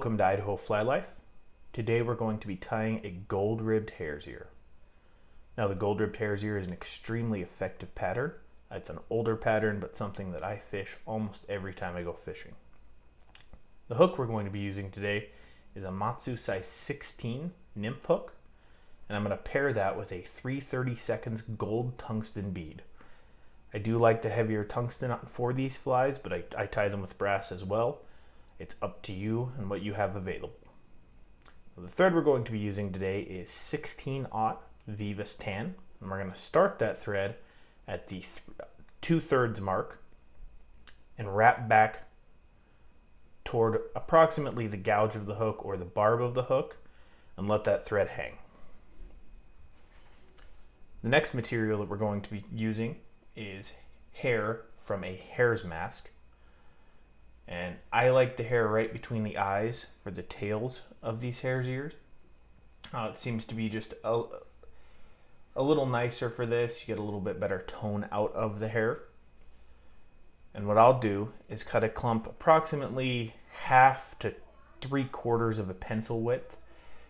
Welcome to Idahoflylife. Today we're going to be tying a gold-ribbed hare's ear. Now the gold-ribbed hare's ear is an extremely effective pattern. It's an older pattern, but something that I fish almost every time I go fishing. The hook we're going to be using today is a Masu size 16 nymph hook, and I'm going to pair that with a 3/32 gold tungsten bead. I do like the heavier tungsten for these flies, but I tie them with brass as well. It's up to you and what you have available. The thread we're going to be using today is 16/aught Vivus tan, and we're going to start that thread at the 2/3 mark and wrap back toward approximately the gouge of the hook or the barb of the hook and let that thread hang. The next material that we're going to be using is hair from a hare's mask. And I like the hair right between the eyes for the tails of these hare's ears. It seems to be just a little nicer for this. You get a little bit better tone out of the hair. And what I'll do is cut a clump approximately 1/2 to 3/4 of a pencil width.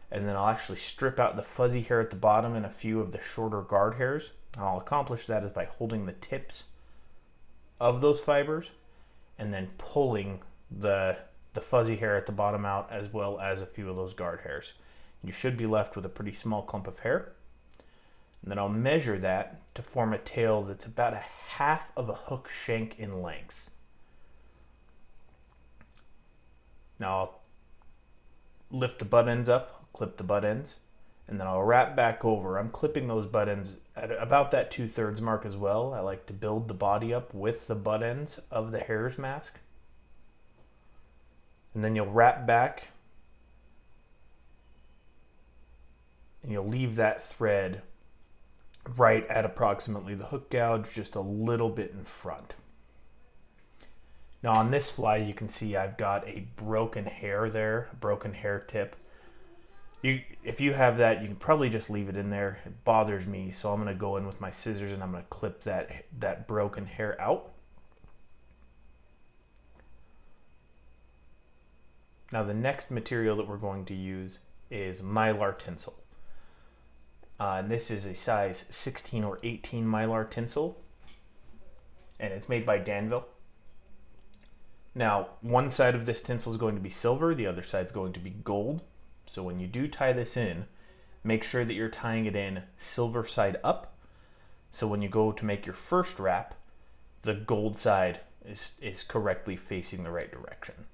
And then I'll actually strip out the fuzzy hair at the bottom and a few of the shorter guard hairs. And I'll accomplish that is by holding the tips of those fibers and then pulling the fuzzy hair at the bottom out, as well as a few of those guard hairs. You should be left with a pretty small clump of hair. And then I'll measure that to form a tail that's about 1/2 of a hook shank in length. Now I'll lift the butt ends up, clip the butt ends, and then I'll wrap back over. I'm clipping those butt ends at about that 2/3 mark as well. I like to build the body up with the butt ends of the hare's mask. And then you'll wrap back and you'll leave that thread right at approximately the hook gouge, just a little bit in front. Now on this fly you can see I've got a broken hair there, a broken hair tip. If you have that, you can probably just leave it in there. It bothers me, so I'm going to go in with my scissors and I'm going to clip that broken hair out. Now the next material that we're going to use is Mylar tinsel. And this is a size 16 or 18 Mylar tinsel, and it's made by Danville. Now one side of this tinsel is going to be silver, the other side is going to be gold. So when you do tie this in, make sure that you're tying it in silver side up. So when you go to make your first wrap, the gold side is correctly facing the right direction.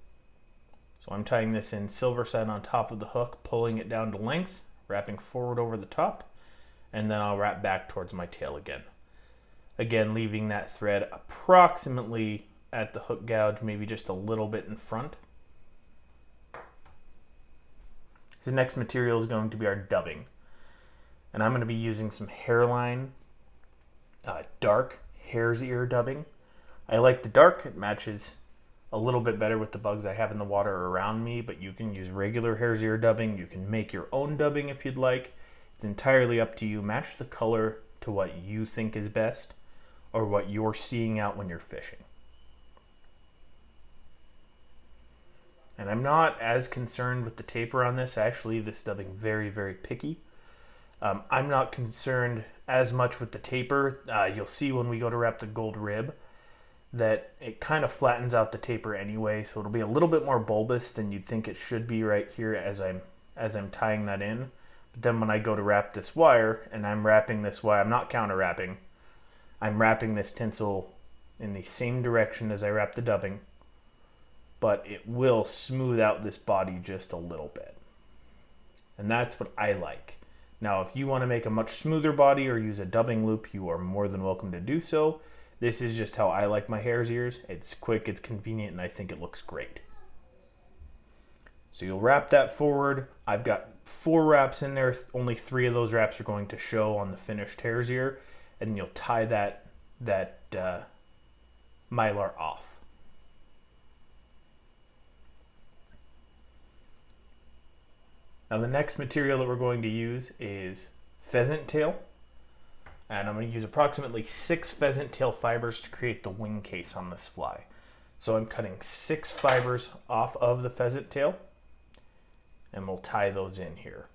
So I'm tying this in silver side on top of the hook, pulling it down to length, wrapping forward over the top, and then I'll wrap back towards my tail again. Again, leaving that thread approximately at the hook gouge, maybe just a little bit in front. The next material is going to be our dubbing. And I'm going to be using some hairline, dark hare's ear dubbing. I like the dark, it matches a little bit better with the bugs I have in the water around me, but you can use regular hare's ear dubbing. You can make your own dubbing if you'd like. It's entirely up to you. Match the color to what you think is best or what you're seeing out when you're fishing. And I'm not as concerned with the taper on this. I actually leave this dubbing very, very picky. I'm not concerned as much with the taper. You'll see when we go to wrap the gold rib that it kind of flattens out the taper anyway, so it'll be a little bit more bulbous than you'd think it should be right here as I'm tying that in. But then when I go to wrap this wire, and I'm wrapping this wire, I'm not counter wrapping. I'm wrapping this tinsel in the same direction as I wrap the dubbing, but it will smooth out this body just a little bit. And that's what I like. Now, if you want to make a much smoother body or use a dubbing loop, you are more than welcome to do so. This is just how I like my hare's ears. It's quick, it's convenient, and I think it looks great. So you'll wrap that forward. I've got 4 wraps in there. Only 3 of those wraps are going to show on the finished hare's ear. And you'll tie that Mylar off. Now the next material that we're going to use is pheasant tail. And I'm going to use approximately 6 pheasant tail fibers to create the wing case on this fly. So I'm cutting 6 fibers off of the pheasant tail. and we'll tie those in here.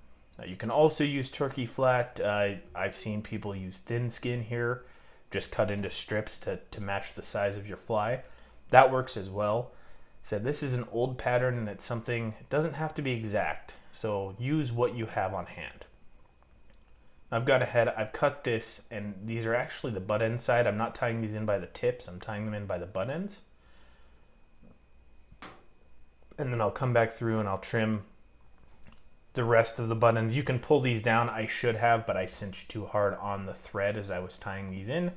You can also use turkey flat. I've seen people use thin skin here, just cut into strips to match the size of your fly. That works as well. So this is an old pattern, and it's something, it doesn't have to be exact, so use what you have on hand. I've got a head, I've cut this, and these are actually the butt end side. I'm not tying these in by the tips, I'm tying them in by the butt ends. And then I'll come back through and I'll trim the rest of the butt ends. You can pull these down, I should have, but I cinched too hard on the thread as I was tying these in,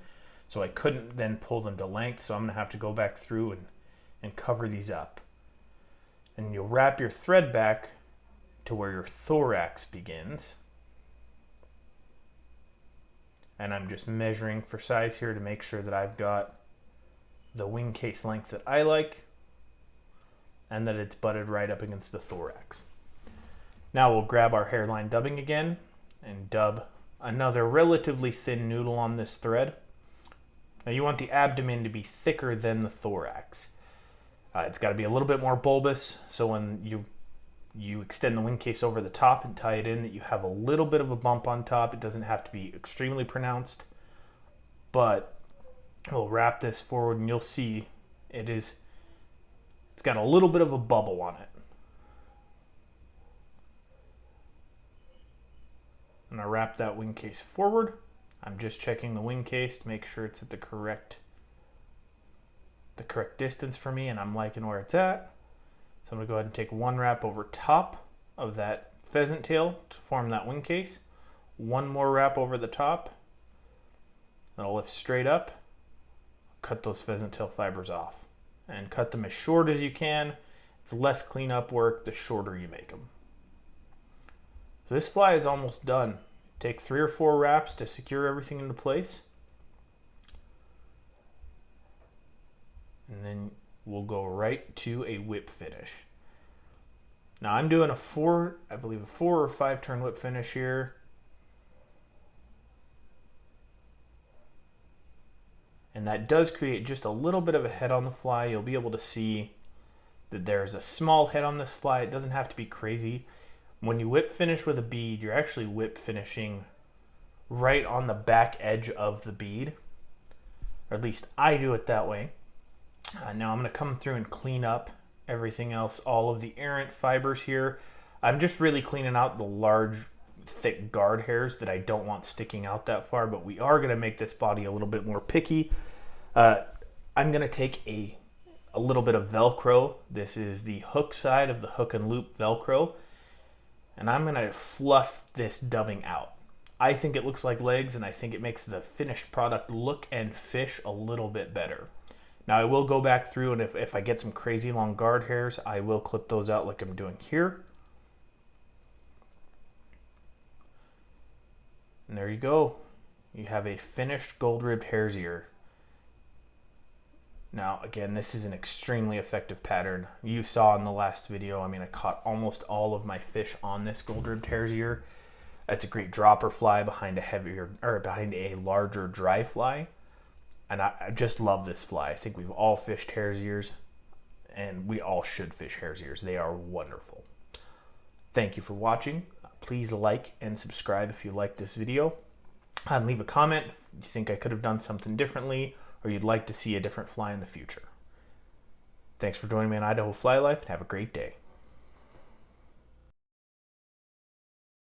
so I couldn't then pull them to length, so I'm gonna have to go back through and cover these up. And you'll wrap your thread back to where your thorax begins. And I'm just measuring for size here to make sure that I've got the wing case length that I like and that it's butted right up against the thorax. Now we'll grab our hairline dubbing again and dub another relatively thin noodle on this thread. Now you want the abdomen to be thicker than the thorax. It's got to be a little bit more bulbous, so when you extend the wing case over the top and tie it in, that you have a little bit of a bump on top. It doesn't have to be extremely pronounced, but we'll wrap this forward and you'll see it's got a little bit of a bubble on it. And I wrap that wing case forward. I'm just checking the wing case to make sure it's at the correct distance for me, and I'm liking where it's at. So I'm going to go ahead and take one wrap over top of that pheasant tail to form that wing case. One more wrap over the top. That'll lift straight up. Cut those pheasant tail fibers off. And cut them as short as you can. It's less cleanup work the shorter you make them. So this fly is almost done. Take 3 or 4 wraps to secure everything into place. And then we'll go right to a whip finish. Now I'm doing a 4 or 5 turn whip finish here. And that does create just a little bit of a head on the fly. You'll be able to see that there's a small head on this fly. It doesn't have to be crazy. When you whip finish with a bead, you're actually whip finishing right on the back edge of the bead. Or at least I do it that way. Now I'm going to come through and clean up everything else, all of the errant fibers here. I'm just really cleaning out the large, thick guard hairs that I don't want sticking out that far, but we are going to make this body a little bit more picky. I'm going to take a little bit of Velcro. This is the hook side of the hook and loop Velcro, and I'm going to fluff this dubbing out. I think it looks like legs, and I think it makes the finished product look and fish a little bit better. Now I will go back through, and if I get some crazy long guard hairs, I will clip those out like I'm doing here. And there you go. You have a finished gold-ribbed hare's ear. Now again, this is an extremely effective pattern. You saw in the last video, I mean, I caught almost all of my fish on this gold-ribbed hare's ear. It's a great dropper fly behind a larger dry fly. And I just love this fly. I think we've all fished hare's ears, and we all should fish hare's ears. They are wonderful. Thank you for watching. Please like and subscribe if you like this video. And leave a comment if you think I could have done something differently, or you'd like to see a different fly in the future. Thanks for joining me on Idahoflylife, and have a great day.